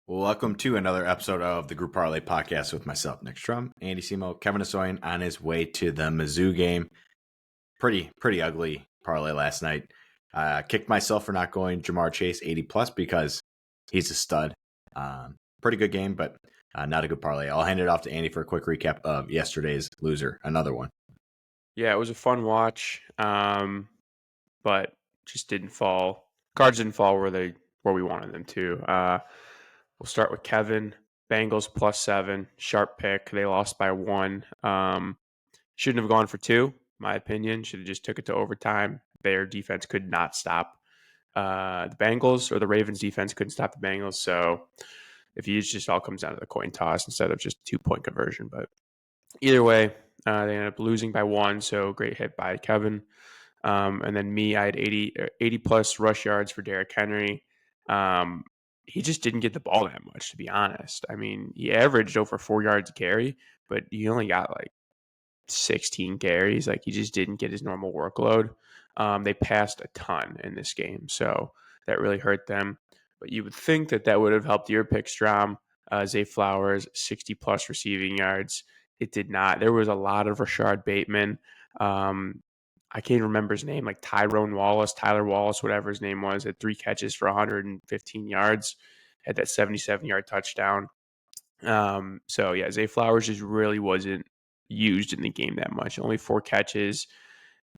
Welcome to another episode of the Group Parlay podcast with myself, Nick Strum, Andy Simo, Kevin Asoyan on his way to the Mizzou game. Pretty ugly parlay last night. Kicked myself for not going Jamar Chase 80 plus because he's a stud. Pretty good game, but not a good parlay. I'll hand it off to Andy for a quick recap of yesterday's loser. Another one. Yeah, it was a fun watch, but just didn't fall. Cards didn't fall where we wanted them to. We'll start with Kevin. Bengals +7, sharp pick. They lost by 1. Shouldn't have gone for 2, my opinion. Should have just took it to overtime. Their defense could not stop the Bengals, or the Ravens defense couldn't stop the Bengals. So if you just all comes down to the coin toss instead of just 2-point conversion. But either way, they ended up losing by 1, so great hit by Kevin. And then me, I had 80 plus rush yards for Derrick Henry. He just didn't get the ball that much, to be honest. I mean, he averaged over 4 yards a carry, but he only got like 16 carries. Like, he just didn't get his normal workload. They passed a ton in this game, so that really hurt them. But you would think that would have helped your pick, Strom. Zay Flowers, 60 plus receiving yards. It did not. There was a lot of Rashard Bateman. I can't remember his name, like Tyler Wallace, whatever his name was, had 3 catches for 115 yards, had that 77-yard touchdown. So, yeah, Zay Flowers just really wasn't used in the game that much. Only 4 catches,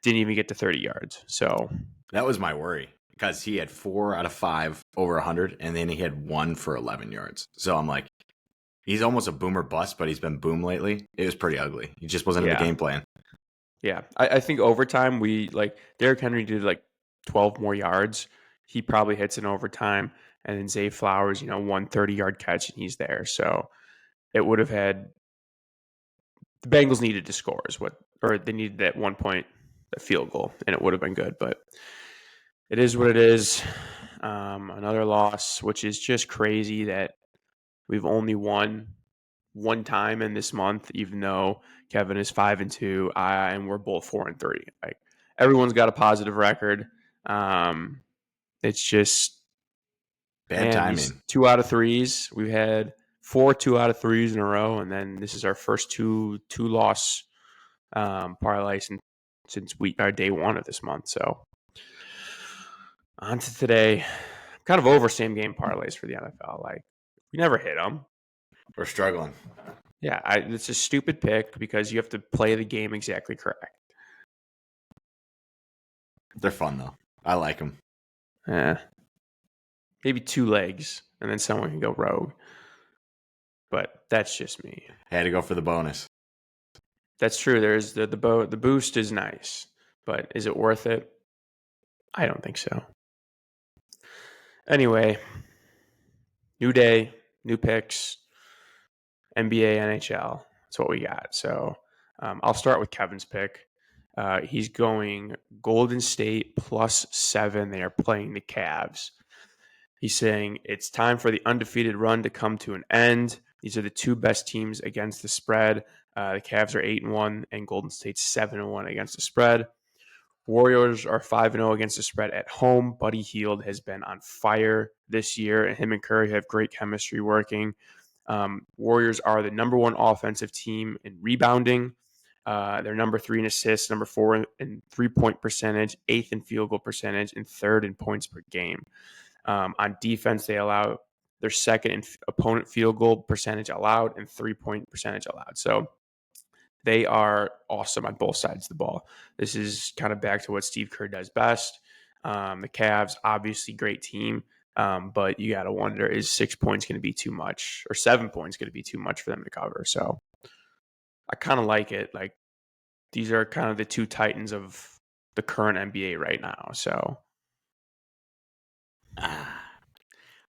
didn't even get to 30 yards. So that was my worry because he had 4 out of 5 over 100, and then he had 1 for 11 yards. So I'm like, he's almost a boomer bust, but he's been boom lately. It was pretty ugly. He just wasn't in the game plan. Yeah, I think overtime, Derrick Henry did like 12 more yards. He probably hits in overtime. And then Zay Flowers, 130-yard catch, and he's there. So it would have had – the Bengals needed to score or they needed that 1 point field goal, and it would have been good. But it is what it is. Another loss, which is just crazy that we've only won 1 time in this month, even though Kevin is 5-2, and we're both 4-3. Like, everyone's got a positive record. It's just bad timing. These 2 out of 3s. We've had 4 2 out of 3s in a row, and then this is our first two loss parlay since our day 1 of this month. So on to today. I'm kind of over same game parlays for the NFL. Like, we never hit them. We're struggling. Yeah, it's a stupid pick because you have to play the game exactly correct. They're fun, though. I like them. Yeah. Maybe 2 legs, and then someone can go rogue. But that's just me. I had to go for the bonus. That's true. There's the boost is nice, but is it worth it? I don't think so. Anyway, new day, new picks, NBA, NHL. That's what we got. So I'll start with Kevin's pick. He's going Golden State +7. They are playing the Cavs. He's saying it's time for the undefeated run to come to an end. These are the 2 best teams against the spread. The Cavs are 8-1 and Golden State's 7-1 against the spread. Warriors are 5-0 against the spread at home. Buddy Hield has been on fire this year, and him and Curry have great chemistry working. Warriors are the number 1 offensive team in rebounding. They're number 3 in assists, number 4 in 3-point percentage, 8th in field goal percentage, and 3rd in points per game. On defense, they're 2nd in opponent field goal percentage allowed and 3-point percentage allowed. So they are awesome on both sides of the ball. This is kind of back to what Steve Kerr does best. The Cavs, obviously great team, but you got to wonder, is 6 points going to be too much, or 7 points going to be too much for them to cover? So I kind of like it. Like, these are kind of the 2 titans of the current NBA right now. So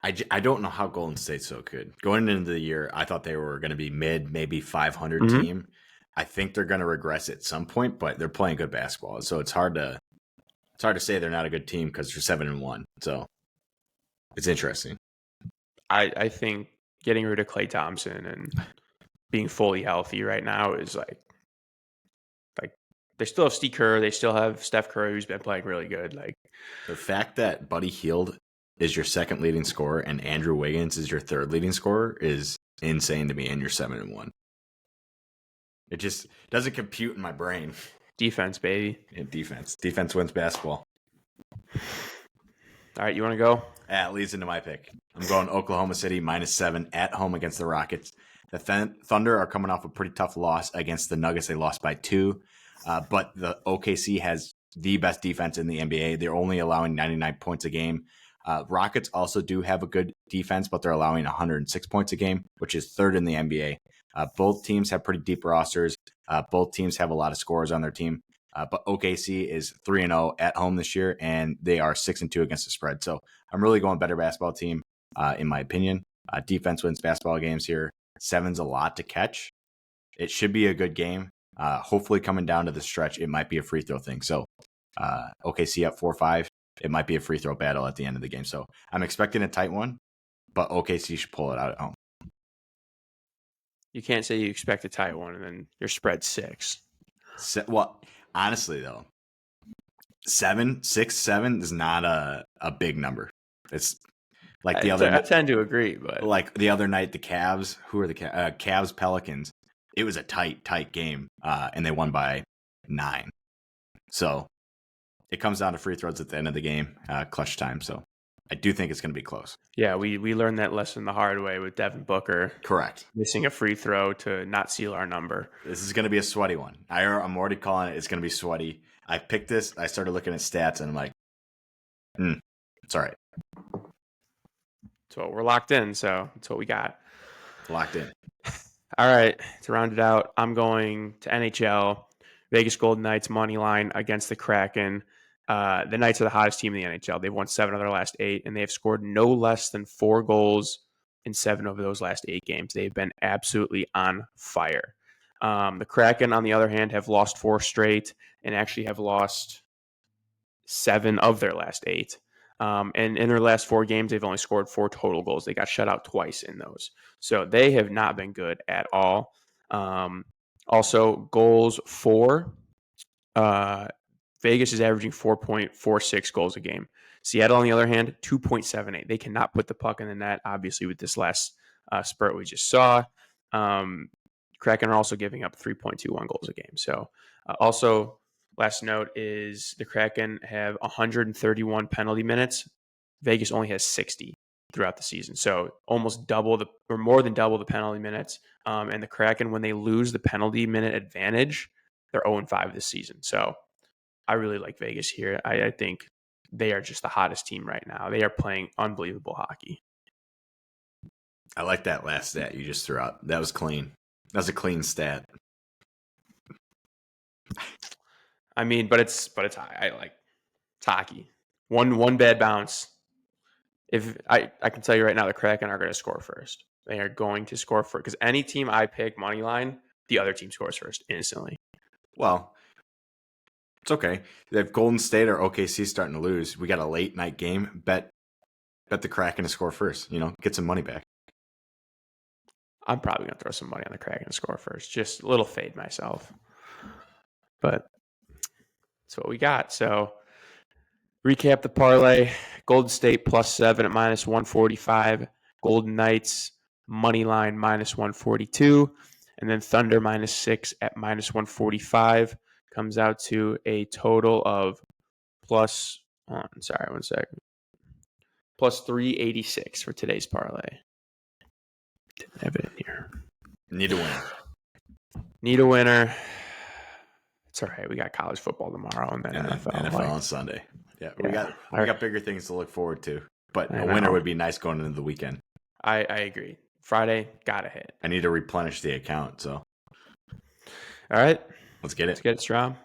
I don't know how Golden State's so good. Going into the year, I thought they were going to be maybe 500 team. I think they're going to regress at some point, but they're playing good basketball. So it's hard to say they're not a good team because they're 7-1. So it's interesting. I think getting rid of Klay Thompson and being fully healthy right now is like they still have Steve Kerr, they still have Steph Curry, who's been playing really good. Like, the fact that Buddy Hield is your second leading scorer and Andrew Wiggins is your third leading scorer is insane to me, and you're 7-1. It just doesn't compute in my brain. Defense, baby. Yeah, defense wins basketball. All right, you want to go? That leads into my pick. I'm going Oklahoma City -7 at home against the Rockets. The Thunder are coming off a pretty tough loss against the Nuggets. They lost by 2, but the OKC has the best defense in the NBA. They're only allowing 99 points a game. Rockets also do have a good defense, but they're allowing 106 points a game, which is third in the NBA. Both teams have pretty deep rosters. Both teams have a lot of scorers on their team. But OKC is 3-0 at home this year, and they are 6-2 against the spread. So I'm really going better basketball team, in my opinion. Defense wins basketball games here. 7's a lot to catch. It should be a good game. Hopefully coming down to the stretch, it might be a free throw thing. So OKC up 4-5. It might be a free throw battle at the end of the game. So I'm expecting a tight one, but OKC should pull it out at home. You can't say you expect a tight one and then your spread 6. Well, honestly, though, 7 is not a big number. It's like the other. I tend to agree, but like the other night, the Cavs. Who are the Cavs? Pelicans. It was a tight game, and they won by 9. So it comes down to free throws at the end of the game, clutch time. So I do think it's going to be close. Yeah, we learned that lesson the hard way with Devin Booker. Correct. Missing a free throw to not seal our number. This is going to be a sweaty one. I'm already calling it. It's going to be sweaty. I picked this. I started looking at stats, and I'm like, it's all right. So we're locked in. So that's what we got. Locked in. All right. To round it out, I'm going to NHL. Vegas Golden Knights money line against the Kraken. The Knights are the hottest team in the NHL. They've won 7 of their last 8, and they have scored no less than 4 goals in 7 of those last 8 games. They've been absolutely on fire. The Kraken, on the other hand, have lost 4 straight and actually have lost 7 of their last 8. And in their last 4 games, they've only scored 4 total goals. They got shut out twice in those. So they have not been good at all. Also, goals for Vegas is averaging 4.46 goals a game. Seattle, on the other hand, 2.78. They cannot put the puck in the net, obviously, with this last spurt we just saw. Kraken are also giving up 3.21 goals a game. So also, last note is the Kraken have 131 penalty minutes. Vegas only has 60 throughout the season. So almost double or more than double the penalty minutes. And the Kraken, when they lose the penalty minute advantage, they're 0-5 this season. So I really like Vegas here. I think they are just the hottest team right now. They are playing unbelievable hockey. I like that last stat you just threw out. That was clean. That was a clean stat. I mean, but it's I like it's hockey. One bad bounce. If I can tell you right now, the Kraken are going to score first. They are going to score first because any team I pick money line, the other team scores first instantly. Well, it's okay. If Golden State or OKC starting to lose, we got a late night game. Bet the Kraken to score first. Get some money back. I'm probably going to throw some money on the Kraken to score first. Just a little fade myself. But that's what we got. So recap the parlay. Golden State +7 at -145. Golden Knights money line -142. And then Thunder -6 at -145. Comes out to a total of +386 for today's parlay. Didn't have it in here. Need a winner. Need a winner. It's all right. We got college football tomorrow and then NFL on Sunday. Yeah, we got bigger things to look forward to. But a winner would be nice going into the weekend. I agree. Friday, gotta hit. I need to replenish the account. So, all right, let's get it. Let's get it, Strom.